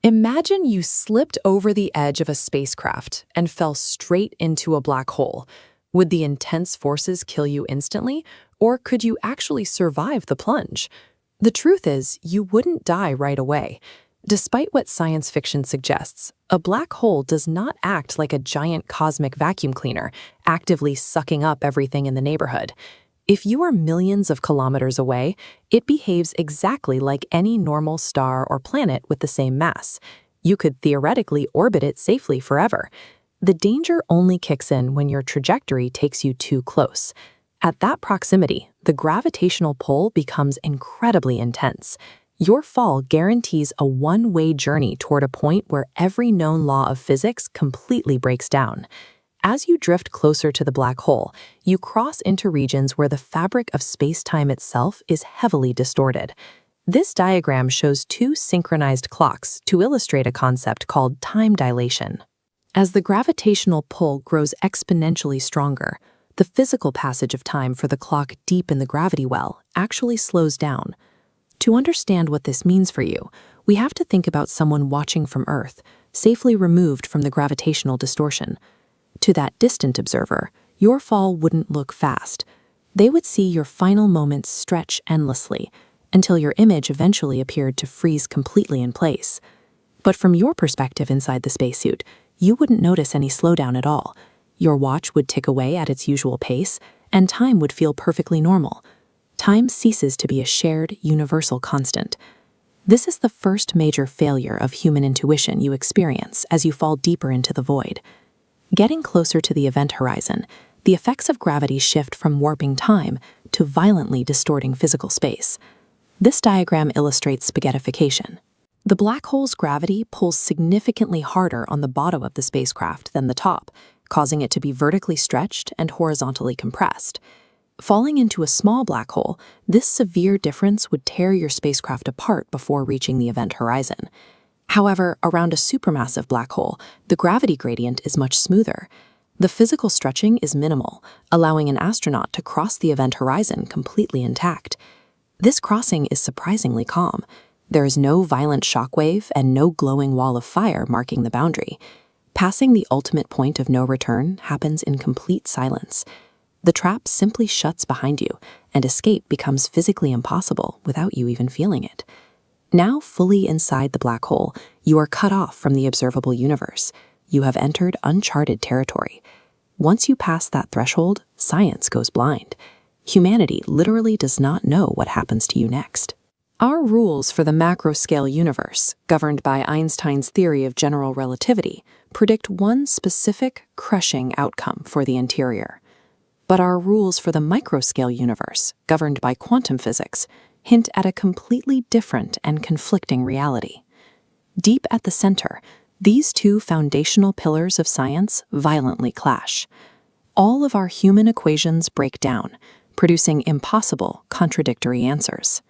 Imagine you slipped over the edge of a spacecraft and fell straight into a black hole. Would the intense forces kill you instantly, or could you actually survive the plunge? The truth is, you wouldn't die right away. Despite what science fiction suggests, a black hole does not act like a giant cosmic vacuum cleaner, actively sucking up everything in the neighborhood. If you are millions of kilometers away, it behaves exactly like any normal star or planet with the same mass. You could theoretically orbit it safely forever. The danger only kicks in when your trajectory takes you too close. At that proximity, the gravitational pull becomes incredibly intense. Your fall guarantees a one-way journey toward a point where every known law of physics completely breaks down. As you drift closer to the black hole, you cross into regions where the fabric of space-time itself is heavily distorted. This diagram shows two synchronized clocks to illustrate a concept called time dilation. As the gravitational pull grows exponentially stronger, the physical passage of time for the clock deep in the gravity well actually slows down. To understand what this means for you, we have to think about someone watching from Earth, safely removed from the gravitational distortion. To that distant observer, your fall wouldn't look fast. They would see your final moments stretch endlessly, until your image eventually appeared to freeze completely in place. But from your perspective inside the spacesuit, you wouldn't notice any slowdown at all. Your watch would tick away at its usual pace, and time would feel perfectly normal. Time ceases to be a shared, universal constant. This is the first major failure of human intuition you experience as you fall deeper into the void. Getting closer to the event horizon, the effects of gravity shift from warping time to violently distorting physical space. This diagram illustrates spaghettification. The black hole's gravity pulls significantly harder on the bottom of the spacecraft than the top, causing it to be vertically stretched and horizontally compressed. Falling into a small black hole, this severe difference would tear your spacecraft apart before reaching the event horizon. However, around a supermassive black hole, the gravity gradient is much smoother. The physical stretching is minimal, allowing an astronaut to cross the event horizon completely intact. This crossing is surprisingly calm. There is no violent shockwave and no glowing wall of fire marking the boundary. Passing the ultimate point of no return happens in complete silence. The trap simply shuts behind you, and escape becomes physically impossible without you even feeling it. Now fully inside the black hole, you are cut off from the observable universe. You have entered uncharted territory. Once you pass that threshold, science goes blind. Humanity literally does not know what happens to you next. Our rules for the macro-scale universe, governed by Einstein's theory of general relativity, predict one specific, crushing outcome for the interior. But our rules for the micro-scale universe, governed by quantum physics, hint at a completely different and conflicting reality. Deep at the center, these two foundational pillars of science violently clash. All of our human equations break down, producing impossible, contradictory answers.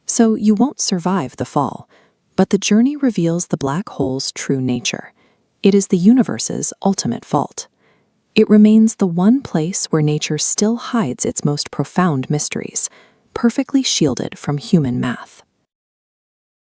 So you won't survive the fall, but the journey reveals the black hole's true nature. It is the universe's ultimate fault. It remains the one place where nature still hides its most profound mysteries, perfectly shielded from human math.